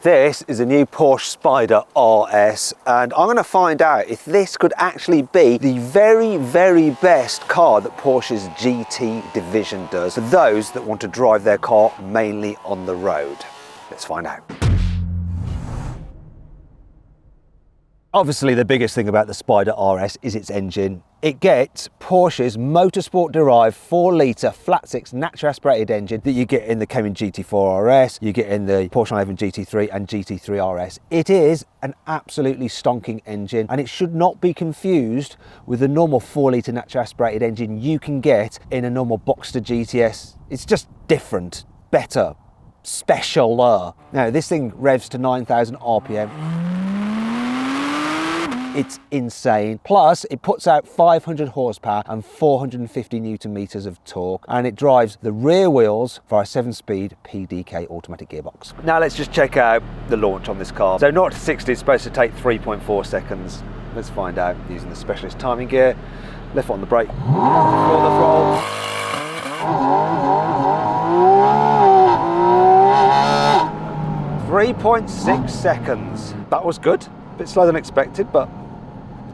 This is a new Porsche Spider RS, and I'm going to find out if this could actually be the very, very best car that Porsche's GT division does for those that want to drive their car mainly on the road. Let's find out. Obviously, the biggest thing about the Spider RS is its engine. It gets Porsche's motorsport-derived 4-litre flat-six naturally aspirated engine that you get in the Cayman GT4 RS, you get in the Porsche 911 GT3 and GT3 RS. It is an absolutely stonking engine, and it should not be confused with the normal 4-litre naturally aspirated engine you can get in a normal Boxster GTS. It's just different, better, specialer. Now, this thing revs to 9,000 RPM. It's insane. Plus, it puts out 500 horsepower and 450 Newton meters of torque, and it drives the rear wheels via a 7-speed PDK automatic gearbox. Now let's just check out the launch on this car. So 0 to 60 is supposed to take 3.4 seconds. Let's find out using the specialist timing gear. Left foot on the brake, full the throttle. 3.6 seconds. That was good. A bit slower than expected, but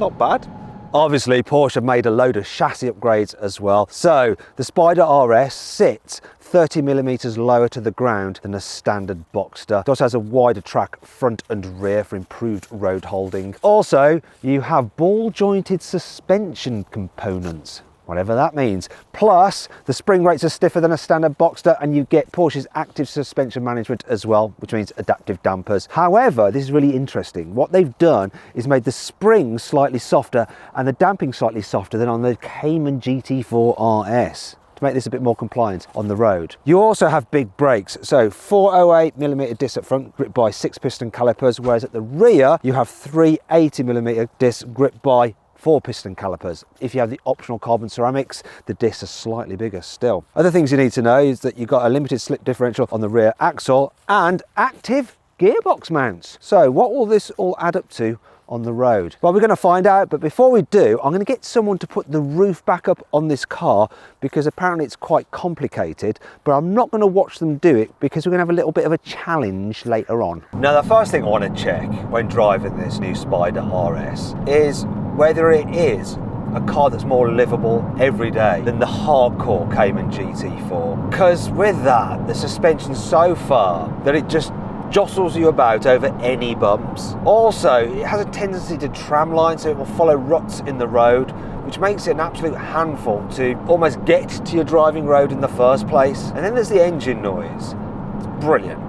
not bad. Obviously, Porsche made a load of chassis upgrades as well. So the Spider RS sits 30mm lower to the ground than a standard Boxster. It also has a wider track front and rear for improved road holding. Also, you have ball jointed suspension components, whatever that means. Plus, the spring rates are stiffer than a standard Boxster, and you get Porsche's active suspension management as well, which means adaptive dampers. However, this is really interesting. What they've done is made the springs slightly softer and the damping slightly softer than on the Cayman GT4 RS, to make this a bit more compliant on the road. You also have big brakes, so 408mm discs at front gripped by 6-piston calipers, whereas at the rear you have 3 80mm discs gripped by 4-piston calipers. If you have the optional carbon ceramics, the discs are slightly bigger still. Other things you need to know is that you've got a limited slip differential on the rear axle and active gearbox mounts. So what will this all add up to on the road? Well, we're going to find out, but before we do, I'm going to get someone to put the roof back up on this car, because apparently it's quite complicated, but I'm not going to watch them do it because we're going to have a little bit of a challenge later on. Now, the first thing I want to check when driving this new Spider RS is whether it is a car that's more livable every day than the hardcore Cayman GT4. Because with that, the suspension's so far that it just jostles you about over any bumps. Also, it has a tendency to tramline, so it will follow ruts in the road, which makes it an absolute handful to almost get to your driving road in the first place. And then there's the engine noise. It's brilliant.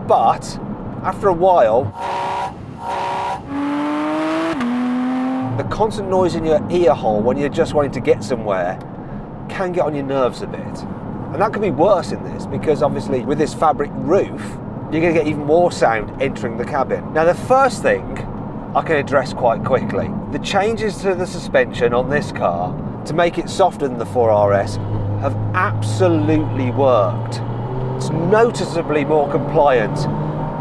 But after a while, the constant noise in your ear hole when you're just wanting to get somewhere can get on your nerves a bit. And that could be worse in this, because obviously with this fabric roof, you're going to get even more sound entering the cabin. Now, the first thing I can address quite quickly, the changes to the suspension on this car to make it softer than the 4RS have absolutely worked. It's noticeably more compliant,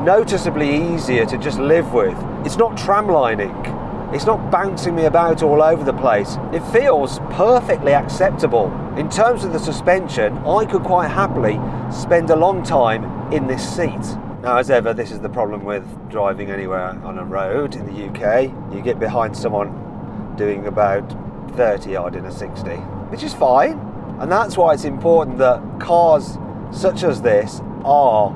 noticeably easier to just live with. It's not tramlining. It's not bouncing me about all over the place. It feels perfectly acceptable. In terms of the suspension, I could quite happily spend a long time in this seat. Now, as ever, this is the problem with driving anywhere on a road in the UK. You get behind someone doing about 30 odd in a 60, which is fine. And that's why it's important that cars such as this are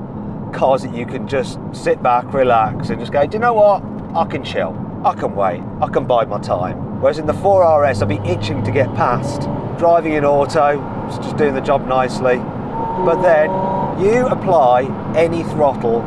cars that you can just sit back, relax, and just go, do you know what? I can chill. I can wait, I can bide my time. Whereas in the 4RS, I'll be itching to get past. Driving in auto, it's just doing the job nicely. But then you apply any throttle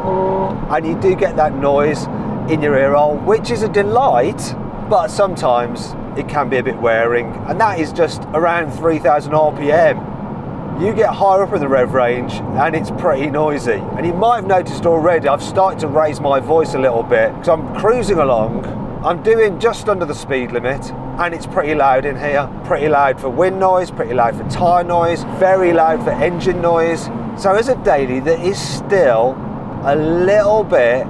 and you do get that noise in your ear hole, which is a delight, but sometimes it can be a bit wearing. And that is just around 3,000 RPM. You get higher up in the rev range and it's pretty noisy. And you might have noticed already, I've started to raise my voice a little bit because I'm cruising along. I'm doing just under the speed limit, and it's pretty loud in here. Pretty loud for wind noise, pretty loud for tyre noise, very loud for engine noise. So as a daily, there is still a little bit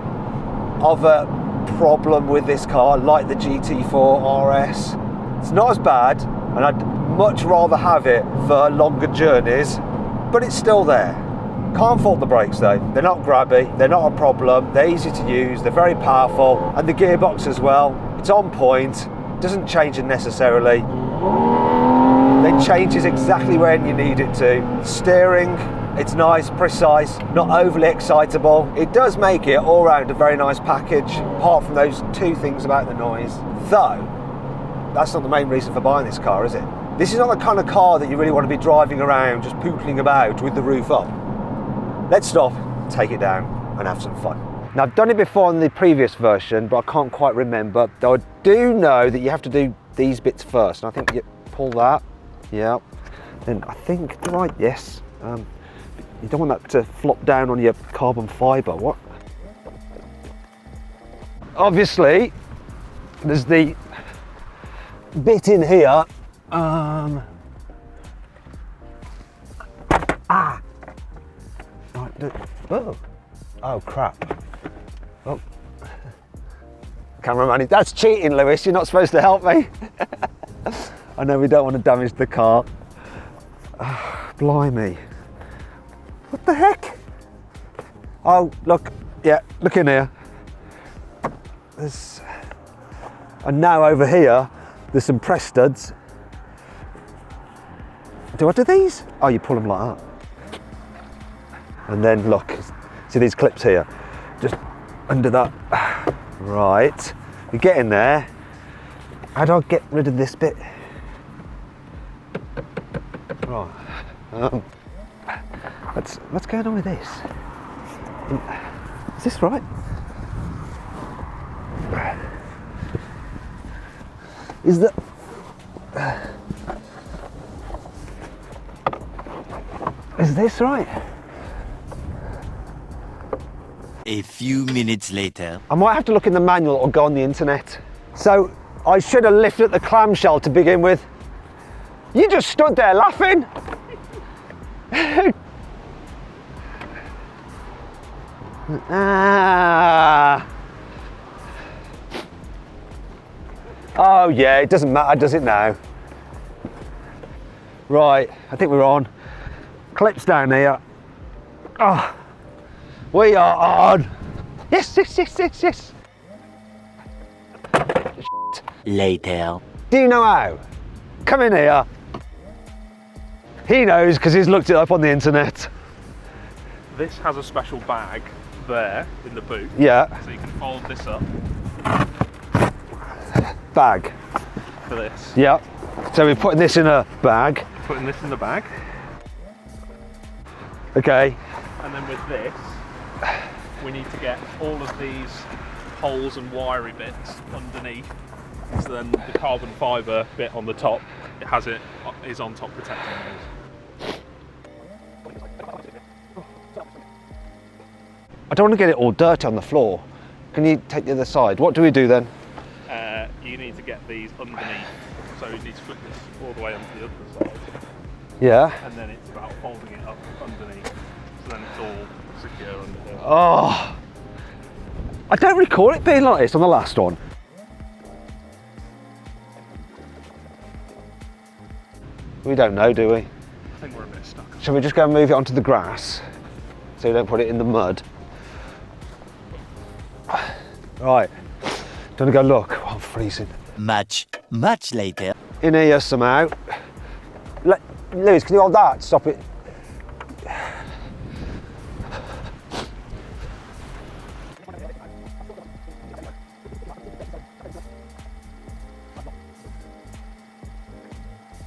of a problem with this car, like the GT4 RS. It's not as bad, and I'd much rather have it for longer journeys, but it's still there. Can't fault the brakes though. They're not grabby, they're not a problem, they're easy to use, they're very powerful, and the gearbox as well, it's on point, doesn't change unnecessarily. It changes exactly when you need it to. Steering, it's nice, precise, not overly excitable. It does make it all round a very nice package, apart from those two things about the noise. Though, that's not the main reason for buying this car, is it? This is not the kind of car that you really want to be driving around, just pootling about with the roof up. Let's stop, take it down, and have some fun. Now, I've done it before in the previous version, but I can't quite remember. Though I do know that you have to do these bits first. And I think you pull that, yeah. Then I think, right, yes. You don't want that to flop down on your carbon fibre, what? Obviously, there's the bit in here. Right, oh crap. Oh. Cameraman, that's cheating, Lewis. You're not supposed to help me. I know we don't want to damage the car. Blimey. What the heck? Oh, look, yeah, look in here. And now over here, there's some press studs. Do I do these? Oh, you pull them like that. And then look, see these clips here? Just under that. Right, we get in there. How do I get rid of this bit? Right. What's going on with this? Is this right? Is that? Is this right? A few minutes later. I might have to look in the manual or go on the internet. So I should have lifted the clamshell to begin with. You just stood there laughing. Oh yeah, it doesn't matter, does it now? Right, I think we're on. Clips down here. Oh, we are on. Yes, yes, yes, yes, yes. Later. Do you know how? Come in here. He knows because he's looked it up on the internet. This has a special bag there in the boot. Yeah. So you can fold this up. Bag. For this. Yeah. So we're putting this in a bag. Putting this in the bag. Okay. And then with this, we need to get all of these holes and wiry bits underneath. So then the carbon fibre bit on the top, is on top protecting those. I don't want to get it all dirty on the floor. Can you take the other side? What do we do then? You need to get these underneath. So you need to flip this all the way onto the other side. Yeah. And then it's about folding it up underneath. So then it's all secure under here. Oh. I don't recall it being like this on the last one. We don't know, do we? I think we're a bit stuck. Shall we just go and move it onto the grass so we don't put it in the mud? Right, do you want to go look? Oh, I'm freezing. Much later. In here somehow. Lewis, can you hold that? Stop it.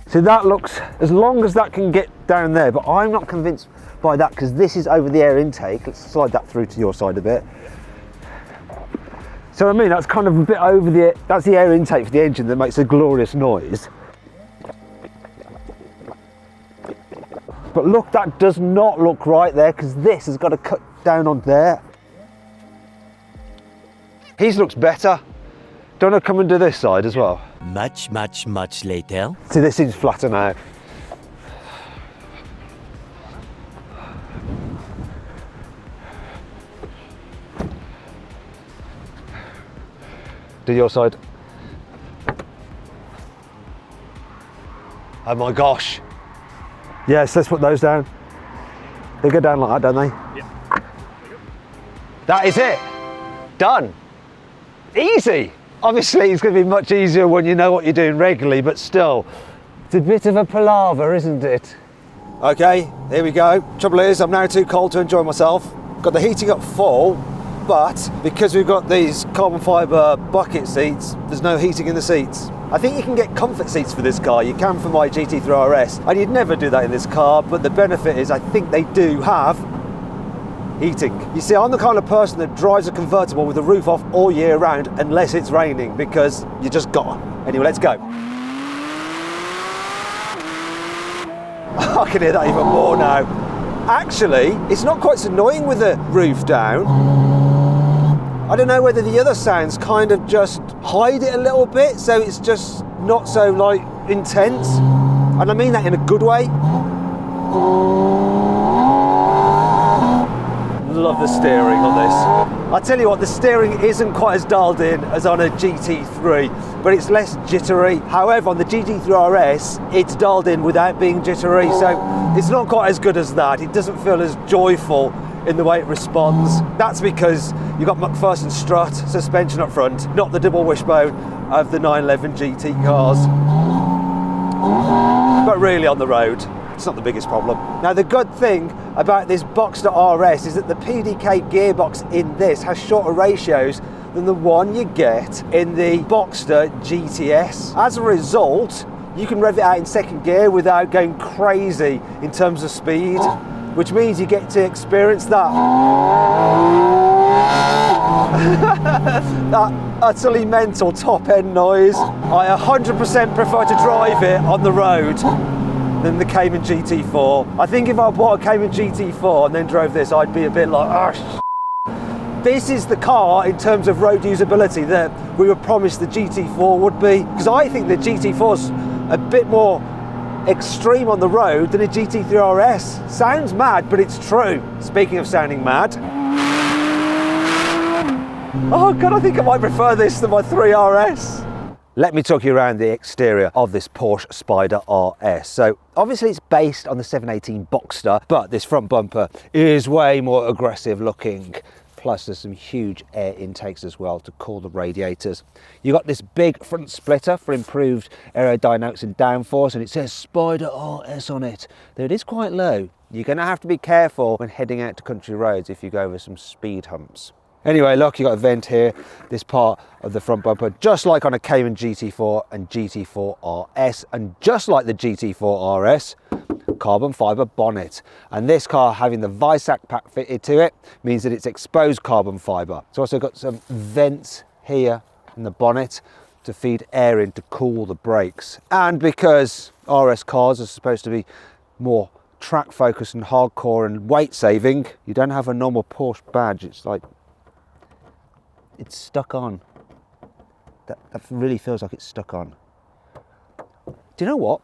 So that looks, as long as that can get down there, but I'm not convinced by that because this is over the air intake. Let's slide that through to your side a bit. So I mean, that's kind of a bit over that's the air intake for the engine that makes a glorious noise. But look, that does not look right there because this has got to cut down on there. His looks better. Don't I come and do this side as well? Much later. See, this seems flatter now. Do your side. Oh my gosh. Yes, let's put those down. They go down like that, don't they? Yeah. That is it. Done. Easy. Obviously, it's going to be much easier when you know what you're doing regularly, but still, it's a bit of a palaver, isn't it? Okay, here we go. Trouble is, I'm now too cold to enjoy myself. Got the heating up full, but because we've got these carbon fibre bucket seats, there's no heating in the seats. I think you can get comfort seats for this car. You can for my GT3 RS, and you'd never do that in this car, but the benefit is I think they do have heating. You see, I'm the kind of person that drives a convertible with the roof off all year round unless it's raining, because you just got to. Anyway, let's go. I can hear that even more now. Actually, it's not quite so annoying with the roof down. I don't know whether the other sounds kind of just hide it a little bit, so it's just not so like intense. And I mean that in a good way. Love the steering on this. I tell you what, the steering isn't quite as dialed in as on a GT3, but it's less jittery. However, on the GT3 RS, it's dialed in without being jittery, so it's not quite as good as that. It doesn't feel as joyful in the way it responds. That's because you've got McPherson strut suspension up front, not the double wishbone of the 911 GT cars. But really on the road, it's not the biggest problem. Now the good thing about this Boxster RS is that the PDK gearbox in this has shorter ratios than the one you get in the Boxster GTS. As a result, you can rev it out in second gear without going crazy in terms of speed, which means you get to experience that that utterly mental top end noise. I 100% prefer to drive it on the road than the Cayman GT4. I think if I bought a Cayman GT4 and then drove this, I'd be a bit like, oh, this is the car in terms of road usability that we were promised the GT4 would be. Because I think the GT4's a bit more extreme on the road than a GT3 RS. Sounds mad, but it's true. Speaking of sounding mad. Oh God, I think I might prefer this than my 3 RS. Let me talk you around the exterior of this Porsche Spyder RS. So obviously it's based on the 718 Boxster, but this front bumper is way more aggressive looking. Plus there's some huge air intakes as well to cool the radiators. You got this big front splitter for improved aerodynamics and downforce, and it says Spyder RS on it. Though it is quite low. You're gonna have to be careful when heading out to country roads if you go over some speed humps. Anyway, look, you got a vent here, this part of the front bumper, just like on a Cayman GT4 and GT4 RS, and just like the GT4 RS, carbon fibre bonnet. And this car having the Visac pack fitted to it means that it's exposed carbon fibre. It's also got some vents here in the bonnet to feed air in to cool the brakes. And because RS cars are supposed to be more track focused and hardcore and weight saving, you don't have a normal Porsche badge. It's like, it's stuck on. That really feels like it's stuck on. Do you know what?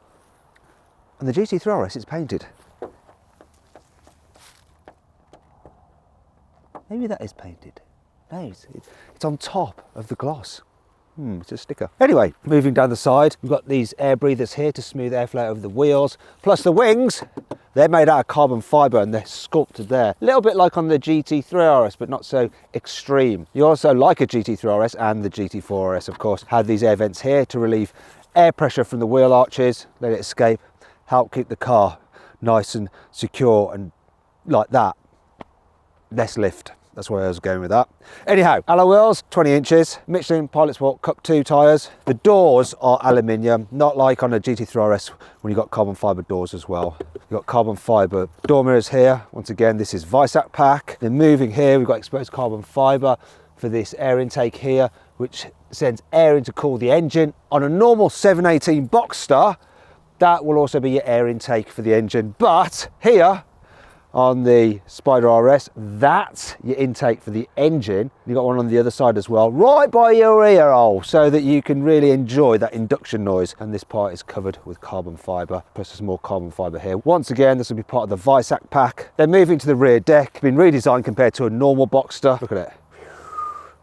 On the GT3 RS it's painted. Maybe that is painted. No, it's on top of the gloss. It's a sticker. Anyway, moving down the side, we've got these air breathers here to smooth airflow over the wheels. Plus the wings, they're made out of carbon fibre and they're sculpted there. A little bit like on the GT3 RS, but not so extreme. You also, like a GT3 RS and the GT4 RS, of course, have these air vents here to relieve air pressure from the wheel arches, let it escape, help keep the car nice and secure and like that. Less lift. That's where I was going with that. Anyhow, alloy wheels, 20 inches, Michelin Pilot Sport Cup 2 tyres. The doors are aluminium, not like on a GT3 RS when you've got carbon fibre doors as well. You've got carbon fibre door mirrors here. Once again, this is Visac pack. Then moving here, we've got exposed carbon fibre for this air intake here, which sends air in to cool the engine. On a normal 718 Boxster, that will also be your air intake for the engine. But here, on the Spyder RS, that's your intake for the engine. You've got one on the other side as well, right by your ear hole, so that you can really enjoy that induction noise. And this part is covered with carbon fibre, plus there's more carbon fibre here. Once again, this will be part of the Visac pack. Then moving to the rear deck, been redesigned compared to a normal Boxster. Look at it.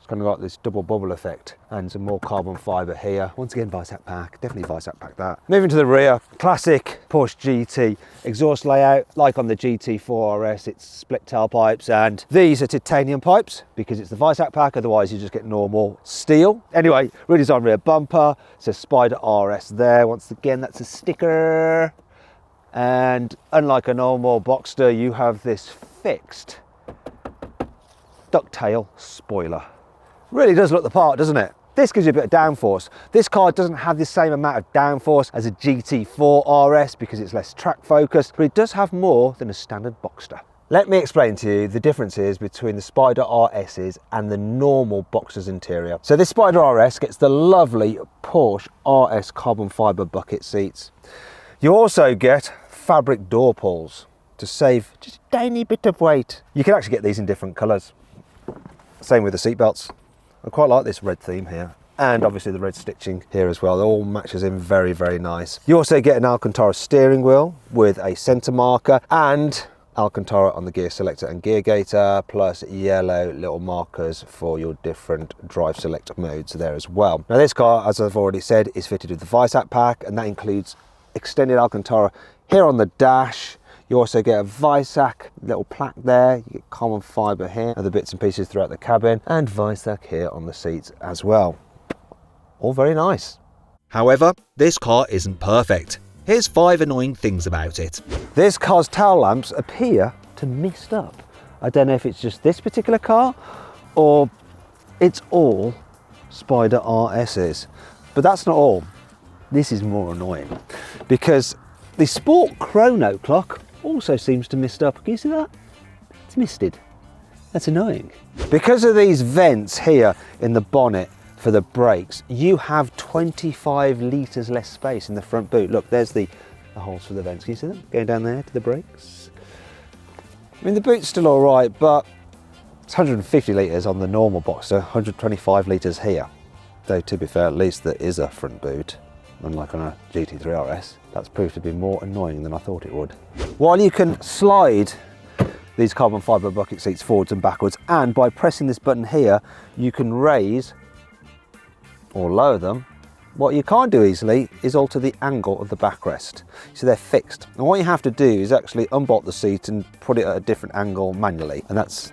It's kind of got this double bubble effect and some more carbon fibre here. Once again, Vaisak pack, definitely Vaisak pack that. Moving to the rear, classic Porsche GT exhaust layout. Like on the GT4 RS, it's split tailpipes, and these are titanium pipes because it's the Vaisak pack, otherwise you just get normal steel. Anyway, redesigned rear bumper, says Spider RS there. Once again, that's a sticker. And unlike a normal Boxster, you have this fixed ducktail spoiler. Really does look the part, doesn't it? This gives you a bit of downforce. This car doesn't have the same amount of downforce as a GT4 RS because it's less track focused, but it does have more than a standard Boxster. Let me explain to you the differences between the Spider RS's and the normal Boxster's interior. So this Spider RS gets the lovely Porsche RS carbon fibre bucket seats. You also get fabric door pulls to save just a tiny bit of weight. You can actually get these in different colours. Same with the seat belts. I quite like this red theme here, and obviously the red stitching here as well. It all matches in very, very nice. You also get an Alcantara steering wheel with a centre marker and Alcantara on the gear selector and gear gator, plus yellow little markers for your different drive select modes there as well. Now this car, as I've already said, is fitted with the Vaisak pack, and that includes extended Alcantara here on the dash. You also get a Vaisak little plaque there, you get carbon fibre here, other bits and pieces throughout the cabin, and Vaisak here on the seats as well. All very nice. However, this car isn't perfect. Here's 5 annoying things about it. This car's tail lamps appear to mist up. I don't know if it's just this particular car or it's all Spider RS's. But that's not all. This is more annoying because the Sport Chrono clock also seems to mist up. Can you see that? It's misted. That's annoying. Because of these vents here in the bonnet for the brakes, you have 25 litres less space in the front boot. Look, there's the holes for the vents. Can you see them? Going down there to the brakes. I mean, the boot's still all right, but it's 150 litres on the normal Boxster, 125 litres here. Though, to be fair, at least there is a front boot, unlike on a GT3 RS. That's proved to be more annoying than I thought it would. While you can slide these carbon fibre bucket seats forwards and backwards, and by pressing this button here, you can raise or lower them, what you can't do easily is alter the angle of the backrest. So they're fixed. And what you have to do is actually unbolt the seat and put it at a different angle manually. And that's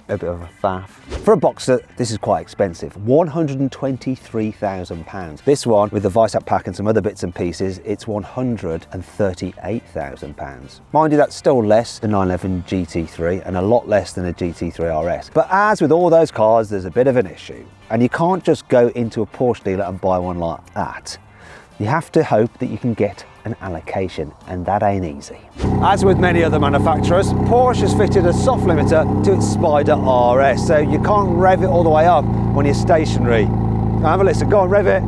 a bit of a faff. For a Boxster, this is quite expensive, £123,000. This one, with the Vaisak pack and some other bits and pieces, it's £138,000. Mind you, that's still less than 911 GT3 and a lot less than a GT3 RS. But as with all those cars, there's a bit of an issue. And you can't just go into a Porsche dealer and buy one like that. You have to hope that you can get an allocation, and that ain't easy. As with many other manufacturers, Porsche has fitted a soft limiter to its Spider RS, so you can't rev it all the way up when you're stationary. Now have a listen, go on, rev it.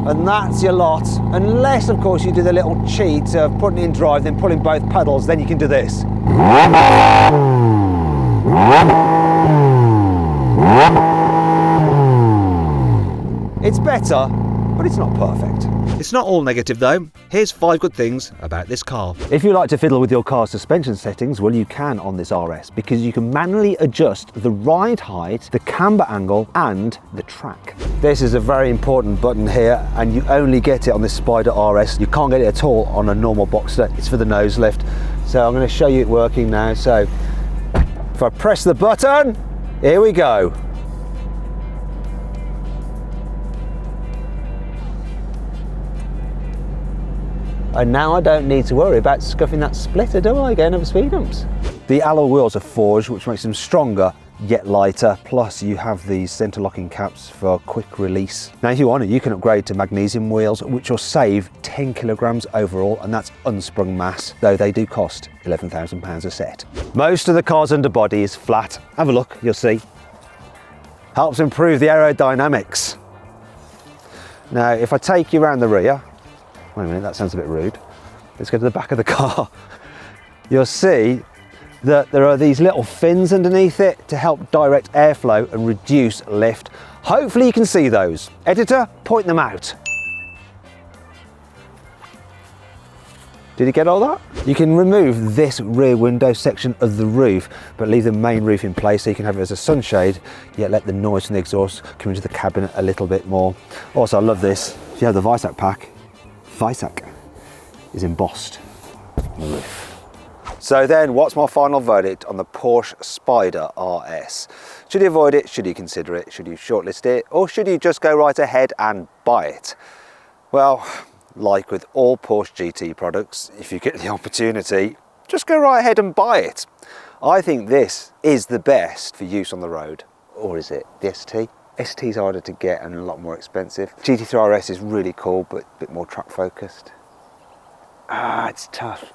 And that's your lot, unless of course you do the little cheat of putting it in drive, then pulling both pedals, then you can do this. It's better, but it's not perfect. It's not all negative though. Here's 5 good things about this car. If you like to fiddle with your car's suspension settings, well, you can on this RS, because you can manually adjust the ride height, the camber angle, and the track. This is a very important button here, and you only get it on this Spider RS. You can't get it at all on a normal Boxster. It's for the nose lift. So I'm going to show you it working now. So if I press the button, here we go. And now I don't need to worry about scuffing that splitter, do I, going over speed bumps? The alloy wheels are forged, which makes them stronger yet lighter, plus you have these centre locking caps for quick release. Now if you want to, you can upgrade to magnesium wheels, which will save 10 kilograms overall, and that's unsprung mass, though they do cost £11,000 a set. Most of the car's underbody is flat. Have a look, you'll see. Helps improve the aerodynamics. Now if I take you around the rear, wait a minute, that sounds a bit rude. Let's go to the back of the car. You'll see that there are these little fins underneath it to help direct airflow and reduce lift. Hopefully you can see those. Editor, point them out. Did you get all that? You can remove this rear window section of the roof, but leave the main roof in place so you can have it as a sunshade, yet let the noise from the exhaust come into the cabin a little bit more. Also, I love this. If you have the Weissach pack, Weissach is embossed on the roof. So then, what's my final verdict on the Porsche Spyder RS? Should you avoid it? Should you consider it? Should you shortlist it? Or should you just go right ahead and buy it? Well, like with all Porsche GT products, if you get the opportunity, just go right ahead and buy it. I think this is the best for use on the road. Or is it the ST? ST's harder to get and a lot more expensive. GT4 RS is really cool, but a bit more track focused. It's tough.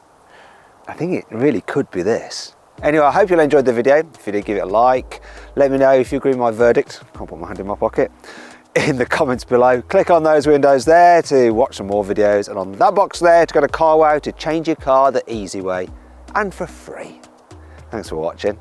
I think it really could be this. Anyway, I hope you enjoyed the video. If you did, give it a like. Let me know if you agree with my verdict. Can't put my hand in my pocket. In the comments below. Click on those windows there to watch some more videos, and on that box there to go to CarWow to change your car the easy way and for free. Thanks for watching.